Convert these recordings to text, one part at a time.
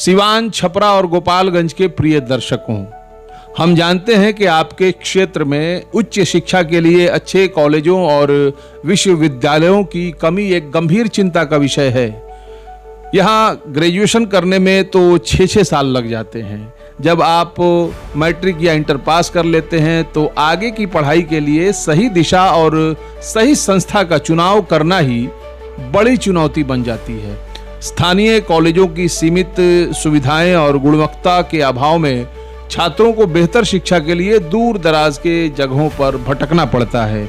सिवान, छपरा और गोपालगंज के प्रिय दर्शकों, हम जानते हैं कि आपके क्षेत्र में उच्च शिक्षा के लिए अच्छे कॉलेजों और विश्वविद्यालयों की कमी एक गंभीर चिंता का विषय है। यहाँ ग्रेजुएशन करने में तो 6-6 साल लग जाते हैं। जब आप मैट्रिक या इंटर पास कर लेते हैं तो आगे की पढ़ाई के लिए सही दिशा और सही संस्था का चुनाव करना ही बड़ी चुनौती बन जाती है। स्थानीय कॉलेजों की सीमित सुविधाएं और गुणवत्ता के अभाव में छात्रों को बेहतर शिक्षा के लिए दूर दराज के जगहों पर भटकना पड़ता है।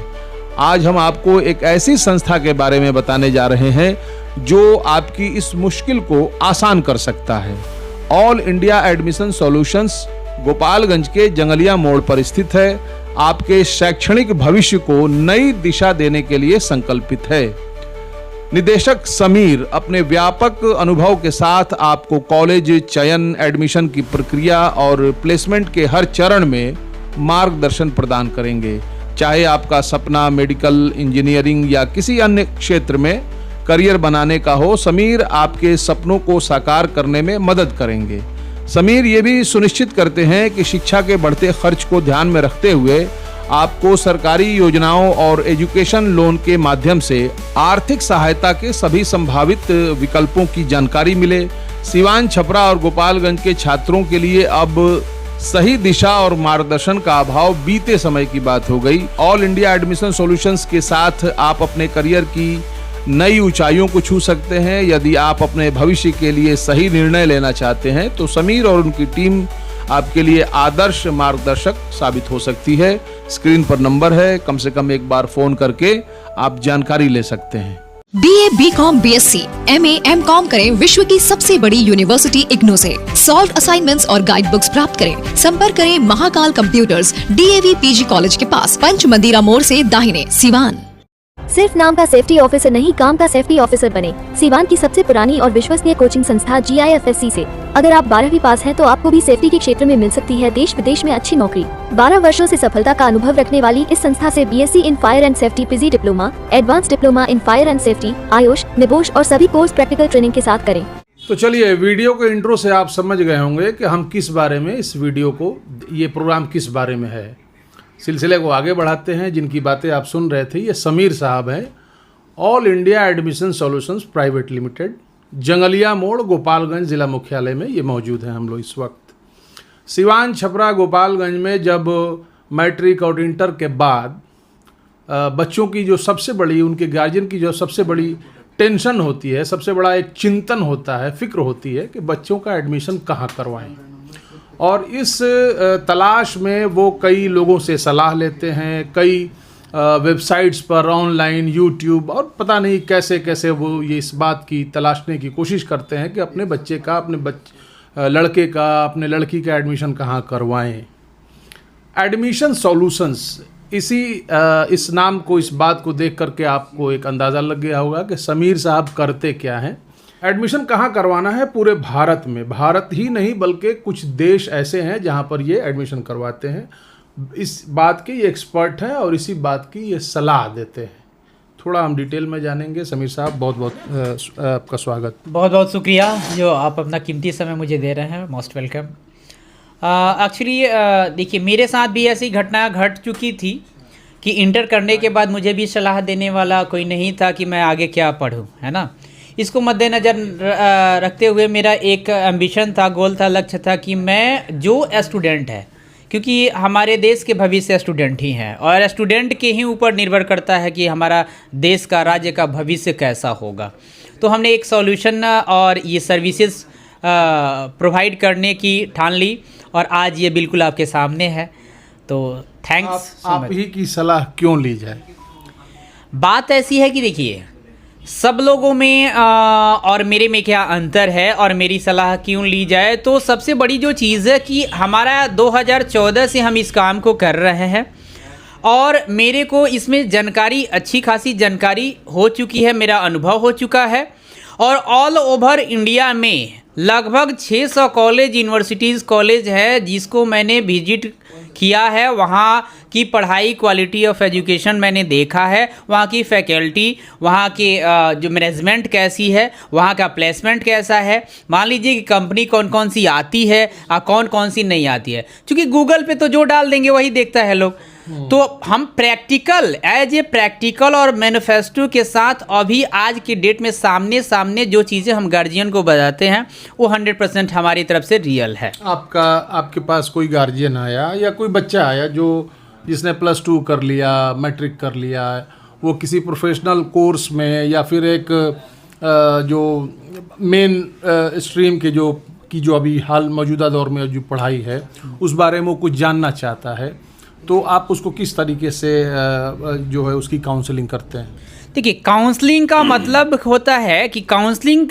आज हम आपको एक ऐसी संस्था के बारे में बताने जा रहे हैं जो आपकी इस मुश्किल को आसान कर सकता है। All India admission solutions Gopalganj के जंगलिया मोड़ पर स्थित है। आपके शैक्षणिक भविष्य को नई दिशा देने के लिए संकल्पित है। निदेशक समीर अपने व्यापक अनुभव के साथ आपको कॉलेज चयन, एडमिशन की प्रक्रिया और प्लेसमेंट के हर चरण में मार्गदर्शन प्रदान करेंगे। चाहे आपका सपना मेडिकल, इंजीनियरिंग या किसी अन्य क्षेत्र में करियर बनाने का हो, समीर आपके सपनों को साकार करने में मदद करेंगे। समीर ये भी सुनिश्चित करते हैं कि शिक्षा के बढ़ते खर्च को ध्यान में रखते हुए आपको सरकारी योजनाओं और एजुकेशन लोन के माध्यम से आर्थिक सहायता के सभी संभावित विकल्पों की जानकारी मिले। सिवान, छपरा और गोपालगंज के छात्रों के लिए अब सही दिशा और मार्गदर्शन का अभाव बीते समय की बात हो गई। ऑल इंडिया एडमिशन सॉल्यूशंस के साथ आप अपने करियर की नई ऊंचाइयों को छू सकते हैं। यदि आप अपने भविष्य के लिए सही निर्णय लेना चाहते हैं तो समीर और उनकी टीम आपके लिए आदर्श मार्गदर्शक साबित हो सकती है। स्क्रीन पर नंबर है, कम से कम एक बार फोन करके आप जानकारी ले सकते हैं। BA, BCom, BSc, MA, MCom करें विश्व की सबसे बड़ी यूनिवर्सिटी इग्नू से। सॉल्व असाइनमेंट्स और गाइड बुक्स प्राप्त करें। संपर्क करें Mahakal computers, DAV PG college के पास, पंच मंदिरा मोड़ से दाहिने, सिवान। सिर्फ नाम का सेफ्टी ऑफिसर नहीं, काम का सेफ्टी ऑफिसर बने। सिवान की सबसे पुरानी और विश्वसनीय कोचिंग संस्था GIFSC से अगर आप 12वीं पास हैं तो आपको भी सेफ्टी के क्षेत्र में मिल सकती है देश विदेश में अच्छी नौकरी। 12 वर्षों से सफलता का अनुभव रखने वाली इस संस्था से BSc in fire and safety, PG diploma, advance diploma in fire and safety, Ayush, NEBOSH और सभी कोर्स प्रैक्टिकल ट्रेनिंग के साथ करें। तो चलिए, वीडियो के इंट्रो से आप समझ गए होंगे कि हम किस बारे में इस वीडियो को, ये प्रोग्राम किस बारे में है। सिलसिले को आगे बढ़ाते हैं। जिनकी बातें आप सुन रहे थे ये समीर साहब हैं। All India admission solutions private limited, Jangaliya मोड़, गोपालगंज जिला मुख्यालय में ये मौजूद हैं हम लोग इस वक्त। सिवान, छपरा, गोपालगंज में जब मैट्रिक और इंटर के बाद बच्चों की जो सबसे बड़ी, उनके गार्जियन की जो सबसे बड़ी टेंशन होती है, सबसे बड़ा एक चिंतन होता है, फिक्र होती है कि बच्चों का एडमिशन कहाँ करवाएं। और इस तलाश में वो कई लोगों से सलाह लेते हैं, कई वेबसाइट्स पर, ऑनलाइन, यूट्यूब और पता नहीं कैसे कैसे वो ये इस बात की तलाशने की कोशिश करते हैं कि अपने बच्चे का, अपने लड़के का, अपने लड़की का एडमिशन कहाँ करवाएं। एडमिशन सॉल्यूशंस, इस नाम को, इस बात को देख करके आपको एक अंदाज़ा लग गया होगा कि समीर साहब करते क्या हैं। एडमिशन कहाँ करवाना है पूरे भारत में, भारत ही नहीं बल्कि कुछ देश ऐसे हैं जहाँ पर ये एडमिशन करवाते हैं। इस बात के ये एक्सपर्ट हैं और इसी बात की ये सलाह देते हैं। थोड़ा हम डिटेल में जानेंगे। समीर साहब, बहुत बहुत आपका स्वागत। बहुत बहुत शुक्रिया जो आप अपना कीमती समय मुझे दे रहे हैं। Most welcome. एक्चुअली देखिए, मेरे साथ भी ऐसी घटना घट चुकी थी कि इंटर करने के बाद मुझे भी सलाह देने वाला कोई नहीं था कि मैं आगे क्या पढूं, है ना। इसको मद्देनज़र रखते हुए मेरा एक एम्बिशन था, गोल था, लक्ष्य था कि मैं जो स्टूडेंट है, क्योंकि हमारे देश के भविष्य स्टूडेंट ही हैं और स्टूडेंट के ही ऊपर निर्भर करता है कि हमारा देश का, राज्य का भविष्य कैसा होगा। तो हमने एक सॉल्यूशन और ये सर्विसेज प्रोवाइड करने की ठान ली और आज ये बिल्कुल आपके सामने है। तो थैंक्स। आप ही की सलाह क्यों ली जाए? बात ऐसी है कि देखिए, सब लोगों में और मेरे में क्या अंतर है और मेरी सलाह क्यों ली जाए, तो सबसे बड़ी जो चीज़ है कि हमारा 2014 से हम इस काम को कर रहे हैं और मेरे को इसमें जानकारी, अच्छी खासी जानकारी हो चुकी है, मेरा अनुभव हो चुका है। और ऑल ओवर इंडिया में लगभग 600 कॉलेज, यूनिवर्सिटीज़, कॉलेज है जिसको मैंने विजिट किया है, वहाँ की पढ़ाई, क्वालिटी ऑफ एजुकेशन मैंने देखा है, वहाँ की फैकल्टी, वहाँ के जो मैनेजमेंट कैसी है, वहाँ का प्लेसमेंट कैसा है, मान लीजिए कि कंपनी कौन कौन सी आती है और कौन कौन सी नहीं आती है, क्योंकि गूगल पे तो जो डाल देंगे वही देखता है लोग। तो हम प्रैक्टिकल, एज ए प्रैक्टिकल और मैनिफेस्टो के साथ अभी आज की डेट में सामने सामने जो चीज़ें हम गार्जियन को बताते हैं वो 100% हमारी तरफ से रियल है। आपके पास कोई गार्जियन आया या कोई बच्चा आया जो जिसने +2 कर लिया, मैट्रिक कर लिया, वो किसी प्रोफेशनल कोर्स में या फिर एक जो मेन स्ट्रीम के जो अभी हाल मौजूदा दौर में जो पढ़ाई है उस बारे में वो कुछ जानना चाहता है, तो आप उसको किस तरीके से जो है उसकी काउंसलिंग करते हैं? देखिए, काउंसलिंग का मतलब होता है कि काउंसलिंग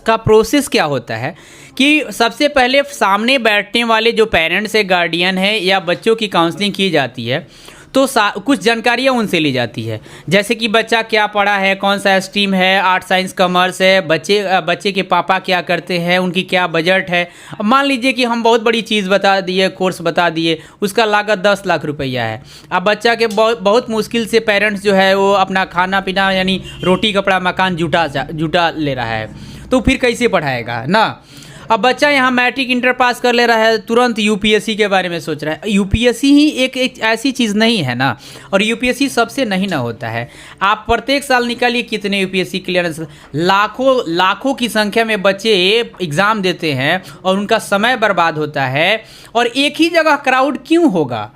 का प्रोसेस क्या होता है कि सबसे पहले सामने बैठने वाले जो पेरेंट्स है, गार्डियन है या बच्चों की काउंसलिंग की जाती है तो कुछ जानकारियाँ उनसे ली जाती है, जैसे कि बच्चा क्या पढ़ा है, कौन सा स्ट्रीम है, आर्ट साइंस कॉमर्स है, बच्चे के पापा क्या करते हैं, उनकी क्या बजट है। अब मान लीजिए कि हम बहुत बड़ी चीज़ बता दिए, कोर्स बता दिए, उसका लागत 10 लाख रुपया है। अब बच्चा के बहुत मुश्किल से पेरेंट्स जो है वो अपना खाना पीना यानी रोटी कपड़ा मकान जुटा ले रहा है, तो फिर कैसे पढ़ाएगा ना। अब बच्चा यहाँ मैट्रिक इंटर पास कर ले रहा है, तुरंत यूपीएससी के बारे में सोच रहा है। यूपीएससी ही एक ऐसी चीज़ नहीं है ना, और यूपीएससी सबसे नहीं ना होता है। आप प्रत्येक साल निकालिए कितने यूपीएससी क्लियरेंस, लाखों की संख्या में बच्चे एग्ज़ाम देते हैं और उनका समय बर्बाद होता है। और एक ही जगह क्राउड क्यों होगा?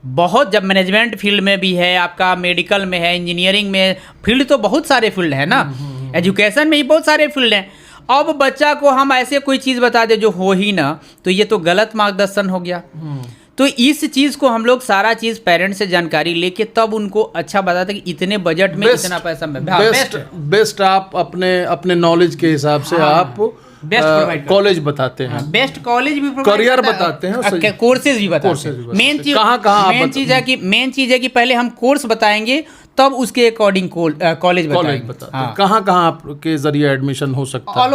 बहुत, जब मैनेजमेंट फील्ड में भी है, आपका मेडिकल में है, इंजीनियरिंग में, फील्ड तो बहुत सारे फील्ड है ना, एजुकेशन में ही बहुत सारे फील्ड हैं। अब बच्चा को हम ऐसे कोई चीज़ बता दे जो हो ही ना, तो ये तो गलत मार्गदर्शन हो गया। तो इस चीज़ को हम लोग सारा चीज़ पेरेंट्स से जानकारी लेके तब उनको अच्छा बताते कि इतने बजट में इतना पैसा में बेस्ट आप अपने नॉलेज के हिसाब से आप बेस्ट कॉलेज बताते हैं, बेस्ट कॉलेज भी, करियर बताते हैं, कोर्सेज भी बताते हैं। मेन चीज़ है कि पहले हम कोर्स बताएंगे तब उसके अकॉर्डिंग कॉलेज बताएंगे। कहाँ आपके जरिए एडमिशन हो सकता है? ऑल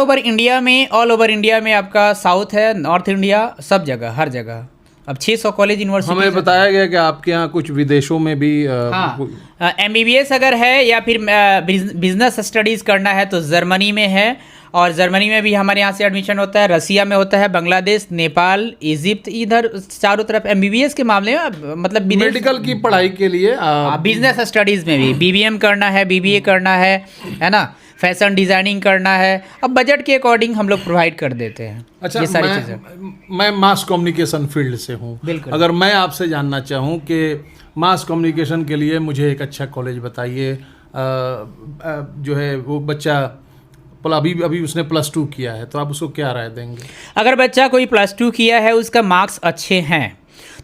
ओवर इंडिया में आपका साउथ है, नॉर्थ इंडिया, सब जगह, हर जगह। अब 600 कॉलेज यूनिवर्सिटी। हमें बताया गया कि आपके यहाँ कुछ विदेशों में भी MBBS अगर है या फिर बिजनेस स्टडीज़ करना है तो जर्मनी में है, और जर्मनी में भी हमारे यहाँ से एडमिशन होता है, रसिया में होता है, बांग्लादेश, नेपाल, इजिप्ट, इधर चारों तरफ MBBS के मामले में, मतलब मेडिकल की पढ़ाई के लिए बिजनेस स्टडीज़ में भी BBM करना है, BBA करना है ना, फैशन डिज़ाइनिंग करना है। अब बजट के अकॉर्डिंग हम लोग प्रोवाइड कर देते हैं। अच्छा, ये सारी चीज़ें। मैं मास कम्युनिकेशन फील्ड से हूँ, अगर मैं आपसे जानना चाहूँ कि मास कम्युनिकेशन के लिए मुझे एक अच्छा कॉलेज बताइए, जो है वो बच्चा अभी उसने +2 किया है, तो आप उसको क्या राय देंगे? अगर बच्चा कोई +2 किया है, उसका मार्क्स अच्छे हैं,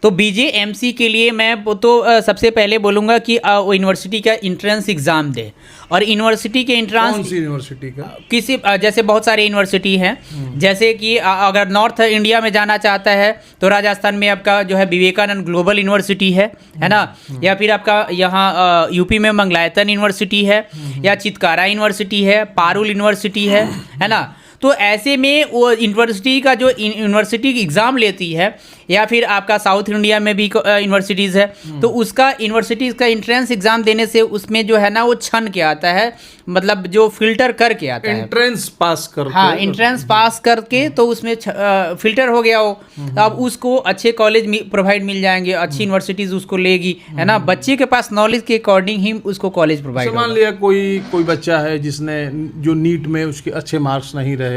तो BJMC के लिए मैं तो सबसे पहले बोलूँगा कि वो यूनिवर्सिटी का इंट्रेंस एग्ज़ाम दे। और यूनिवर्सिटी के इंट्रांस, कौन सी यूनिवर्सिटी का? किसी, जैसे बहुत सारे यूनिवर्सिटी हैं, जैसे कि अगर नॉर्थ इंडिया में जाना चाहता है तो राजस्थान में आपका जो है विवेकानंद ग्लोबल यूनिवर्सिटी है ना, या फिर आपका यहाँ यूपी में मंगलायतन यूनिवर्सिटी है, या चितकारा यूनिवर्सिटी है, पारुल यूनिवर्सिटी है ना। तो ऐसे में वो यूनिवर्सिटी का जो यूनिवर्सिटी एग्ज़ाम लेती है, या फिर आपका साउथ इंडिया में भी यूनिवर्सिटीज़ है, तो उसका यूनिवर्सिटीज़ का एंट्रेंस एग्ज़ाम देने से उसमें जो है ना वो छन के आता है, मतलब जो फिल्टर करके आता है, एंट्रेंस पास करके। हाँ, एंट्रेंस पास करके तो उसमें फिल्टर हो गया वो, तो अब उसको अच्छे कॉलेज प्रोवाइड मिल जाएंगे, अच्छी यूनिवर्सिटीज़ उसको लेगी, है ना। बच्चे के पास नॉलेज के अकॉर्डिंग ही उसको कॉलेज प्रोवाइड। मान लिया कोई बच्चा है जिसने जो नीट में उसके अच्छे मार्क्स नहीं रहे,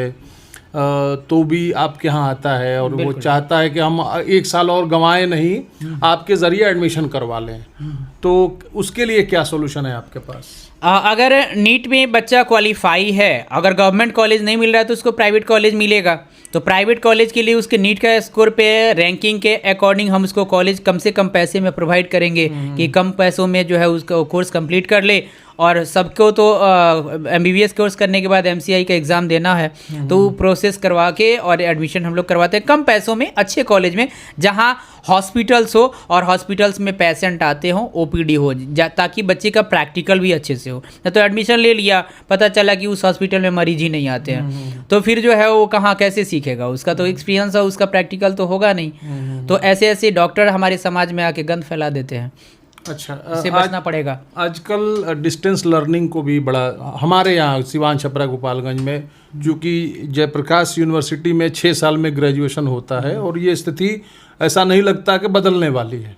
तो भी आपके यहाँ आता है और वो चाहता है कि हम 1 साल और गंवाए नहीं, आपके ज़रिए एडमिशन करवा लें, तो उसके लिए क्या सोल्यूशन है आपके पास? अगर नीट में बच्चा क्वालिफाई है, अगर गवर्नमेंट कॉलेज नहीं मिल रहा है तो उसको प्राइवेट कॉलेज मिलेगा। तो प्राइवेट कॉलेज के लिए उसके नीट का स्कोर पे रैंकिंग के अकॉर्डिंग हम उसको कॉलेज कम से कम पैसे में प्रोवाइड करेंगे कि कम पैसों में जो है उसका कोर्स कंप्लीट कर ले। और सबको तो MBBS कोर्स करने के बाद MCI का एग्ज़ाम देना है, तो वो प्रोसेस करवा के और एडमिशन हम लोग करवाते हैं कम पैसों में अच्छे कॉलेज में, जहाँ हॉस्पिटल्स हो और हॉस्पिटल्स में पेशेंट आते हों, OPD हो, ताकि बच्चे का प्रैक्टिकल भी अच्छे से कैसे हो, ना तो एडमिशन ले लिया, पता चला कि उस हॉस्पिटल में मरीज ही नहीं आते हैं, तो फिर जो है वो कहाँ कैसे सीखेगा, उसका तो एक्सपीरियंस है, उसका प्रैक्टिकल तो होगा नहीं। तो ऐसे ऐसे डॉक्टर हमारे समाज में आके गंद फैला देते हैं। अच्छा, इससे बचना पड़ेगा। आजकल डिस्टेंस लर्निंग को भी बड़ा हमारे यहाँ सिवान छपरा गोपालगंज में, चूँकि जयप्रकाश यूनिवर्सिटी में 6 साल में ग्रेजुएशन होता है और ये स्थिति ऐसा नहीं लगता कि बदलने वाली है,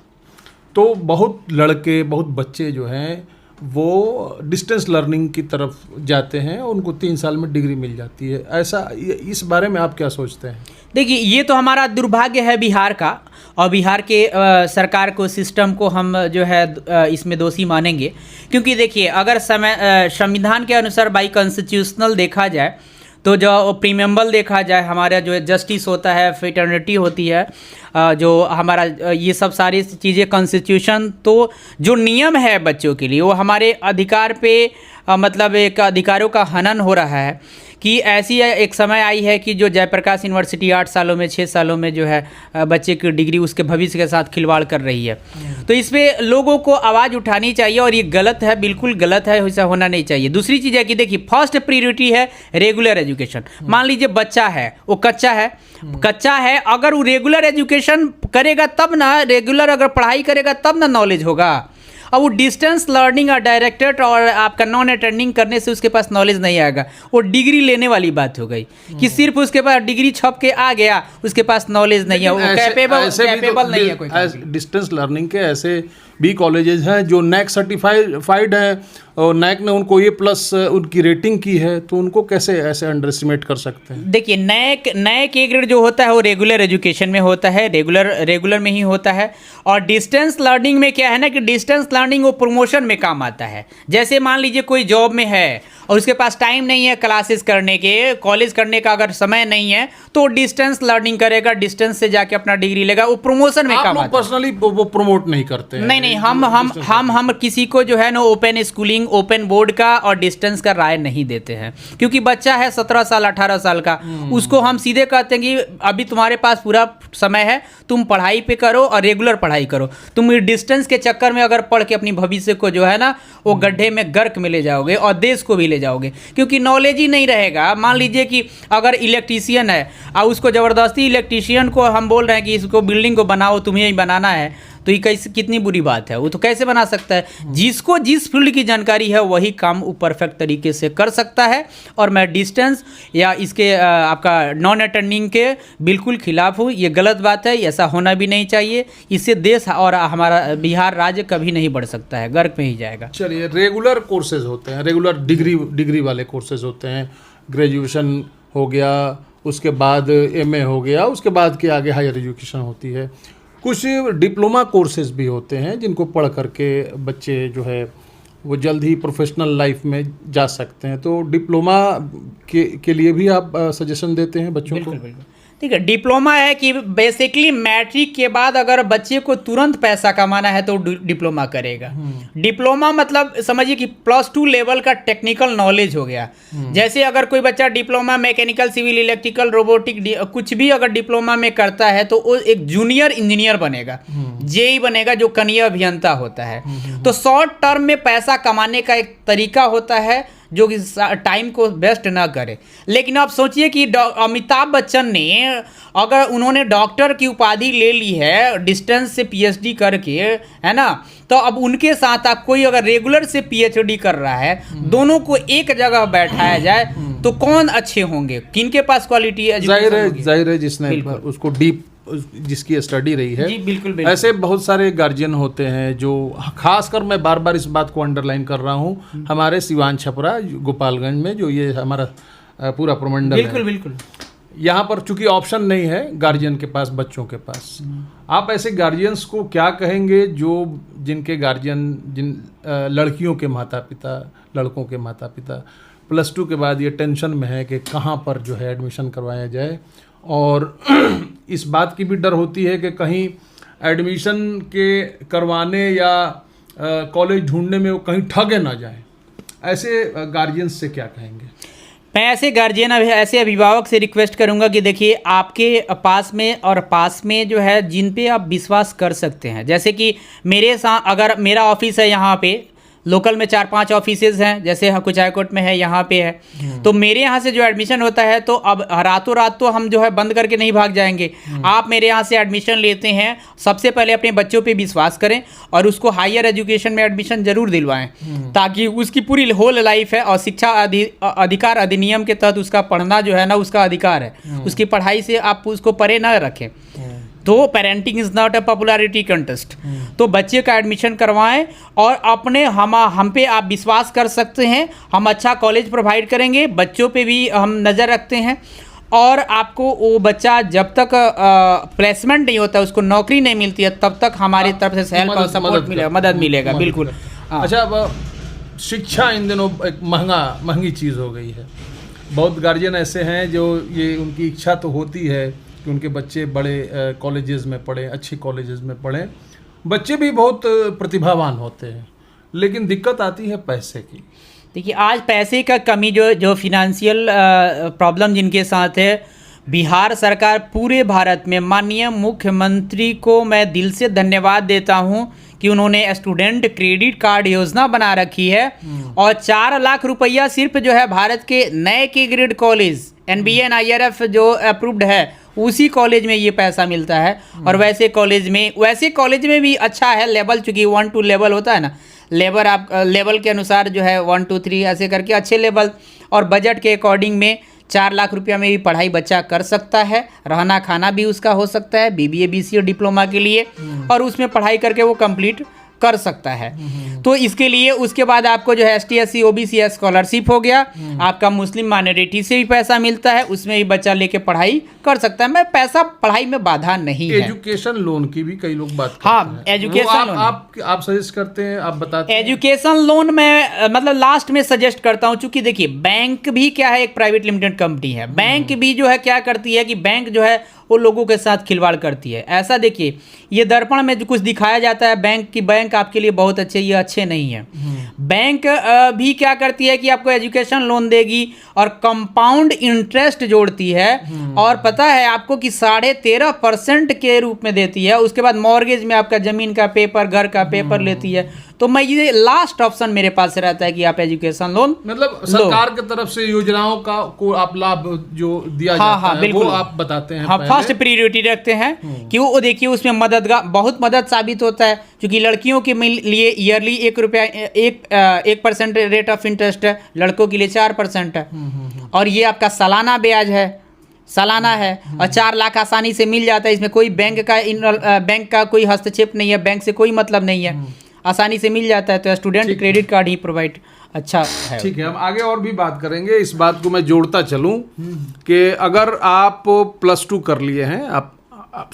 तो बहुत लड़के बहुत बच्चे जो हैं वो डिस्टेंस लर्निंग की तरफ जाते हैं और उनको 3 साल में डिग्री मिल जाती है। ऐसा, इस बारे में आप क्या सोचते हैं? देखिए, ये तो हमारा दुर्भाग्य है बिहार का, और बिहार के सरकार को, सिस्टम को हम जो है इसमें दोषी मानेंगे। क्योंकि देखिए, अगर संविधान के अनुसार बाई कॉन्स्टिट्यूशनल देखा जाए, तो जो प्रीमेम्बल देखा जाए, हमारा जो जस्टिस होता है, फेटर्निटी होती है, जो हमारा ये सब सारी चीज़ें कॉन्स्टिट्यूशन, तो जो नियम है बच्चों के लिए वो हमारे अधिकार पे मतलब एक अधिकारों का हनन हो रहा है। कि ऐसी एक समय आई है कि जो जयप्रकाश यूनिवर्सिटी 8 सालों में 6 सालों में जो है बच्चे की डिग्री उसके भविष्य के साथ खिलवाड़ कर रही है। तो इस पर लोगों को आवाज़ उठानी चाहिए, और ये गलत है, बिल्कुल गलत है, ऐसा होना नहीं चाहिए। दूसरी चीज़ है कि देखिए, फर्स्ट प्रायोरिटी है रेगुलर एजुकेशन। मान लीजिए बच्चा है, वो कच्चा है, अगर वो रेगुलर एजुकेशन करेगा तब ना, रेगुलर अगर पढ़ाई करेगा तब ना नॉलेज होगा। अब वो डिस्टेंस लर्निंग और डायरेक्टेड और आपका नॉन अटेंडिंग करने से उसके पास नॉलेज नहीं आएगा। वो डिग्री लेने वाली बात हो गई कि सिर्फ उसके पास डिग्री छप के आ गया, उसके पास नॉलेज नहीं है, वो कैपेबल नहीं है कोई। डिस्टेंस लर्निंग के ऐसे भी कॉलेजेस हैं जो नैक सर्टिफाइड हैं और नैक ने उनको A+ उनकी रेटिंग की है, तो उनको कैसे ऐसे अंडर एस्टिमेट कर सकते हैं? देखिए, नैक A ग्रेड जो होता है वो रेगुलर एजुकेशन में होता है, रेगुलर में ही होता है। और डिस्टेंस लर्निंग में क्या है ना कि डिस्टेंस लर्निंग वो प्रमोशन में काम आता है। जैसे मान लीजिए कोई जॉब में है और उसके पास टाइम नहीं है क्लासेस करने के, कॉलेज करने का अगर समय नहीं है, तो डिस्टेंस लर्निंग करेगा, डिस्टेंस से जाके अपना डिग्री लेगा, वो प्रमोशन में काम आता है। पर्सनली वो प्रमोट नहीं करते हैं? नहीं, हम किसी को जो है ना ओपन स्कूलिंग, ओपन बोर्ड का और डिस्टेंस का राय नहीं देते हैं। क्योंकि बच्चा है 17 साल 18 साल का, उसको हम सीधे कहते हैं कि अभी तुम्हारे पास पूरा समय है, तुम पढ़ाई पे करो और रेगुलर पढ़ाई करो। तुम डिस्टेंस के चक्कर में अगर पढ़ के अपनी भविष्य को जो है ना वो गड्ढे में गर्क में ले जाओगे और देश को भी ले जाओगे, क्योंकि नॉलेज ही नहीं रहेगा। मान लीजिए कि अगर इलेक्ट्रीशियन है और उसको ज़बरदस्ती इलेक्ट्रीशियन को हम बोल रहे हैं कि इसको बिल्डिंग को बनाओ, तुम्हें ही बनाना है, तो ये कैसे, कितनी बुरी बात है। वो तो कैसे बना सकता है? जिसको जिस फील्ड की जानकारी है वही काम वो परफेक्ट तरीके से कर सकता है। और मैं डिस्टेंस या इसके आपका नॉन अटेंडिंग के बिल्कुल खिलाफ हूँ। ये गलत बात है, ऐसा होना भी नहीं चाहिए। इससे देश और हमारा बिहार राज्य कभी नहीं बढ़ सकता है, गर्क में ही जाएगा। चलिए, रेगुलर कोर्सेज होते हैं, रेगुलर डिग्री वाले कोर्सेज होते हैं। ग्रेजुएशन हो गया, उसके बाद MA हो गया, उसके बाद के आगे हायर एजुकेशन होती है। कुछ डिप्लोमा कोर्सेज भी होते हैं जिनको पढ़ करके बच्चे जो है वो जल्द ही प्रोफेशनल लाइफ में जा सकते हैं। तो डिप्लोमा के लिए भी आप सजेशन देते हैं बच्चों को? बिल्कुल। ठीक है, डिप्लोमा है कि बेसिकली मैट्रिक के बाद अगर बच्चे को तुरंत पैसा कमाना है तो डिप्लोमा करेगा। डिप्लोमा मतलब समझिए कि +2 लेवल का टेक्निकल नॉलेज हो गया। जैसे अगर कोई बच्चा diploma mechanical, civil, electrical, robotic कुछ भी अगर डिप्लोमा में करता है तो वो एक जूनियर इंजीनियर बनेगा, JEE बनेगा, जो कनीय अभियंता होता है। तो शॉर्ट टर्म में पैसा कमाने का एक तरीका होता है जो कि टाइम को वेस्ट ना करे। लेकिन आप सोचिए कि अमिताभ बच्चन ने अगर उन्होंने डॉक्टर की उपाधि ले ली है डिस्टेंस से PhD करके, है ना, तो अब उनके साथ आप कोई अगर रेगुलर से PhD कर रहा है, दोनों को एक जगह बैठाया जाए तो कौन अच्छे होंगे? किनके पास क्वालिटी एजुकेशन? जाहिर है जिसने उसको डीप, जिसकी स्टडी रही है। जी बिल्कुल। ऐसे बहुत सारे गार्जियन होते हैं जो, खासकर मैं बार बार इस बात को अंडरलाइन कर रहा हूँ, हमारे सिवान छपरा गोपालगंज में जो ये हमारा पूरा प्रमंडल है, बिल्कुल यहाँ पर चूंकि ऑप्शन नहीं है गार्जियन के पास, बच्चों के पास। आप ऐसे गार्जियंस को क्या कहेंगे जो जिनके गार्जियन, जिन लड़कियों के माता पिता, लड़कों के माता पिता +2 के बाद ये टेंशन में है कि कहाँ पर जो है एडमिशन करवाया जाए, और इस बात की भी डर होती है कि कहीं एडमिशन के करवाने या कॉलेज ढूंढने में वो कहीं ठगे ना जाए। ऐसे गार्जियंस से क्या कहेंगे? मैं ऐसे गार्जियन, ऐसे अभिभावक से रिक्वेस्ट करूंगा कि देखिए, आपके पास में जो है जिन पे आप विश्वास कर सकते हैं, जैसे कि मेरे साथ अगर मेरा ऑफिस है यहाँ पे, लोकल में 4-5 ऑफिसेज हैं, जैसे कुछ हाईकोर्ट में है, यहाँ पे है। तो मेरे यहाँ से जो एडमिशन होता है, तो अब रातों रात तो हम जो है बंद करके नहीं भाग जाएंगे। आप मेरे यहाँ से एडमिशन लेते हैं, सबसे पहले अपने बच्चों पे विश्वास करें और उसको हायर एजुकेशन में एडमिशन जरूर दिलवाएं, ताकि उसकी पूरी होल लाइफ है। और शिक्षा अधिकार अधिनियम के तहत उसका पढ़ना जो है ना, उसका अधिकार है, उसकी पढ़ाई से आप उसको परे ना रखें। तो parenting is not a popularity contest. तो बच्चे का एडमिशन करवाएं और अपने हम पे आप विश्वास कर सकते हैं, हम अच्छा कॉलेज प्रोवाइड करेंगे, बच्चों पे भी हम नज़र रखते हैं। और आपको वो बच्चा जब तक प्लेसमेंट नहीं होता, उसको नौकरी नहीं मिलती है, तब तक हमारी तरफ से हेल्प और सपोर्ट मिलेगा, मदद मिलेगा, बिल्कुल। हाँ। अच्छा, अब शिक्षा इन दिनों एक महंगी चीज़ हो गई है। बहुत गार्जियन ऐसे हैं जो ये उनकी इच्छा तो होती है कि उनके बच्चे बड़े कॉलेजेस में पढ़ें, अच्छे कॉलेजेस में पढ़ें, बच्चे भी बहुत प्रतिभावान होते हैं, लेकिन दिक्कत आती है पैसे की। देखिए, आज पैसे का कमी जो फिनेंशियल प्रॉब्लम जिनके साथ है, बिहार सरकार पूरे भारत में माननीय मुख्यमंत्री को मैं दिल से धन्यवाद देता हूं कि उन्होंने स्टूडेंट क्रेडिट कार्ड योजना बना रखी है और 4 लाख रुपया सिर्फ जो है भारत के नए के grade college NBA and IRF जो अप्रूव्ड है उसी कॉलेज में ये पैसा मिलता है। और वैसे कॉलेज में भी अच्छा है लेवल, चूँकि 1-2 लेवल होता है ना, लेवल के अनुसार जो है 1, 2, 3 ऐसे करके अच्छे लेवल, और बजट के अकॉर्डिंग में 4 लाख रुपया में भी पढ़ाई बच्चा कर सकता है, रहना खाना भी उसका हो सकता है BBA BCA डिप्लोमा के लिए, और उसमें पढ़ाई करके वो कंप्लीट कर सकता है। तो इसके लिए उसके बाद आपको जो है ST SC OBC स्कॉलरशिप हो गया, आपका मुस्लिम माइनॉरिटी से भी पैसा मिलता है, उसमें भी बच्चा लेके पढ़ाई कर सकता है। मैं पैसा पढ़ाई में बाधा नहीं है। एजुकेशन लोन की भी कई लोग बात करते हाँ, हैं। एजुकेशन लोन आप सजेस्ट करते हैं, आप बताते हैं? एजुकेशन लोन में मतलब लास्ट में सजेस्ट करता हूं, चूंकि देखिए बैंक भी क्या है, एक प्राइवेट लिमिटेड कंपनी है। बैंक भी जो है क्या करती है कि बैंक जो है वो लोगों के साथ खिलवाड़ करती है। ऐसा देखिए, ये दर्पण में जो कुछ दिखाया जाता है बैंक आपके लिए बहुत अच्छे, ये अच्छे नहीं है। बैंक भी क्या करती है कि आपको एजुकेशन लोन देगी और कंपाउंड इंटरेस्ट जोड़ती है, और पता है आपको कि 13.5% के रूप में देती है। उसके बाद मॉर्गेज में आपका जमीन का पेपर, घर का पेपर लेती है। तो मैं ये लास्ट ऑप्शन मेरे पास रहता है कि आप एजुकेशन लोन मतलब सरकार की तरफ से योजनाओं का को आप लाभ जो दिया जाता है बिल्कुल, वो आप बताते हैं। हाँ, फर्स्ट प्रियोरिटी रखते हैं कि वो देखिए उसमें बहुत मदद साबित होता है, क्योंकि लड़कियों के लिए ईयरली 1% रेट ऑफ इंटरेस्ट है, लड़कों के लिए 4% है, और ये आपका सालाना ब्याज है, सालाना है, और 4 लाख आसानी से मिल जाता है। इसमें कोई बैंक का कोई हस्तक्षेप नहीं है, बैंक से कोई मतलब नहीं है, आसानी से मिल जाता है। तो स्टूडेंट क्रेडिट कार्ड ही प्रोवाइड अच्छा है। ठीक है, हम आगे और भी बात करेंगे। इस बात को मैं जोड़ता चलूं कि अगर आप +2 कर लिए हैं, आप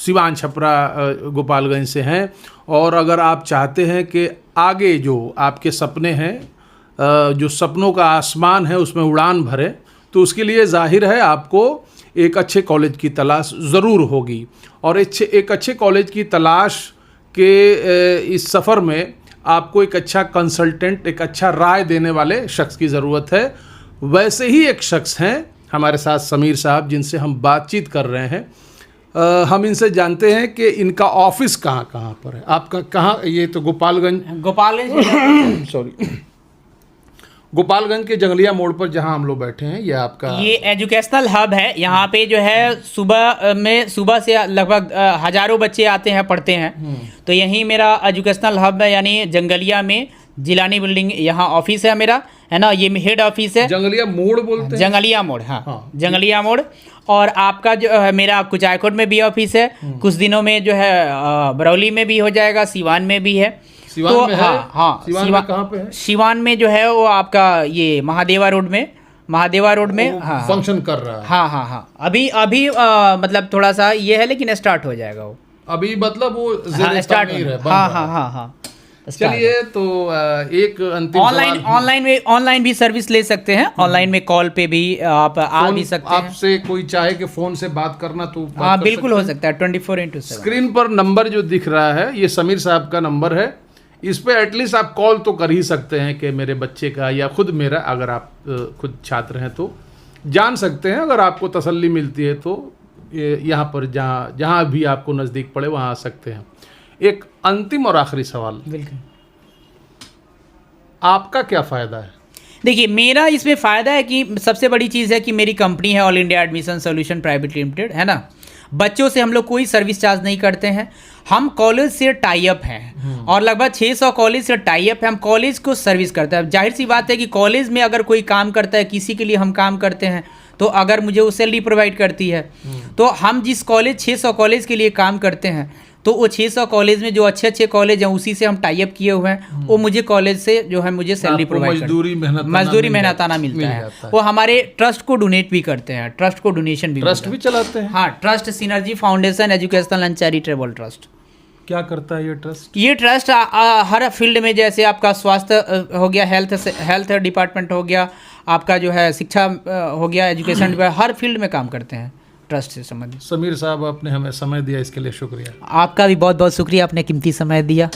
सिवान छपरा गोपालगंज से हैं, और अगर आप चाहते हैं कि आगे जो आपके सपने हैं, जो सपनों का आसमान है उसमें उड़ान भरे, तो उसके लिए जाहिर है आपको एक अच्छे कॉलेज की तलाश ज़रूर होगी। और एक अच्छे कॉलेज की तलाश के इस सफ़र में आपको एक अच्छा कंसल्टेंट, एक अच्छा राय देने वाले शख्स की ज़रूरत है। वैसे ही एक शख्स हैं हमारे साथ, समीर साहब, जिनसे हम बातचीत कर रहे हैं। हम इनसे जानते हैं कि इनका ऑफिस कहाँ पर है। आपका कहाँ? ये तो गोपालगंज सॉरी गोपालगंज के जंगलिया मोड़ पर जहां हम लोग बैठे हैं, ये आपका ये एजुकेशनल हब है। यहाँ पे जो है सुबह से लगभग हजारों बच्चे आते हैं, पढ़ते हैं। तो यही मेरा एजुकेशनल हब है, यानी जंगलिया में जिलानी बिल्डिंग, यहाँ ऑफिस है मेरा, है ना। ये हेड ऑफिस है, जंगलिया मोड़ बोलते हैं। जंगलिया मोड़, हाँ, जंगलिया मोड़। और आपका जो है मेरा कुछ हाईकोर्ट में भी ऑफिस है, कुछ दिनों में जो है बरौली में भी हो जाएगा, सिवान में भी है। सिवान में हाँ, सिवान में कहाँ पे है? सिवान में जो है वो आपका ये महादेवा रोड में हाँ, फंक्शन कर रहा है। हाँ। अभी मतलब थोड़ा सा ये है, लेकिन स्टार्ट हो जाएगा वो अभी, मतलब वो स्टार्ट है। हाँ। चलिए, तो एक अंतिम ऑनलाइन भी सर्विस ले सकते हैं। ऑनलाइन में कॉल पे भी आप आ भी सकते हैं। आपसे कोई चाहे कि फोन से बात करना, तो हाँ, बिल्कुल हो सकता है। 24/7 स्क्रीन पर नंबर जो दिख रहा है, ये समीर साहब का नंबर है। इस पे एटलीस्ट आप कॉल तो कर ही सकते हैं कि मेरे बच्चे का या खुद मेरा, अगर आप खुद छात्र हैं तो जान सकते हैं। अगर आपको तसल्ली मिलती है तो यहाँ पर जहाँ भी आपको नज़दीक पड़े वहाँ आ सकते हैं। एक अंतिम और आखिरी सवाल, बिल्कुल, आपका क्या फायदा है? देखिए, मेरा इसमें फ़ायदा है कि सबसे बड़ी चीज़ है कि मेरी कंपनी है all India admission solution private limited, है ना। बच्चों से हम लोग कोई सर्विस चार्ज नहीं करते हैं। हम कॉलेज से टाई अप हैं और लगभग 600 कॉलेज से टाई अप है। हम कॉलेज को सर्विस करते हैं। जाहिर सी बात है कि कॉलेज में अगर कोई काम करता है, किसी के लिए हम काम करते हैं, तो अगर मुझे वो सैलरी प्रोवाइड करती है, तो हम जिस कॉलेज 600 कॉलेज के लिए काम करते हैं, तो वो 600 कॉलेज में जो अच्छे अच्छे कॉलेज हैं उसी से हम टाई अप किए हुए हैं। वो मुझे कॉलेज से जो है मुझे सैलरी प्रोवाइड मजदूरी मेहनताना मिलता है। वो हमारे ट्रस्ट को डोनेट भी करते हैं, ट्रस्ट को डोनेशन भी ट्रस्ट भी चलाते हैं? हाँ, trust synergy foundation educational and charitable trust. क्या करता है ये ट्रस्ट? ये ट्रस्ट हर फील्ड में, जैसे आपका स्वास्थ्य हो गया, हेल्थ डिपार्टमेंट हो गया, आपका जो है शिक्षा हो गया, एजुकेशन डिपार्टमेंट, हर फील्ड में काम करते हैं ट्रस्ट से संबंधित। समीर साहब, आपने हमें समय दिया, इसके लिए शुक्रिया। आपका भी बहुत बहुत शुक्रिया, आपने कीमती समय दिया।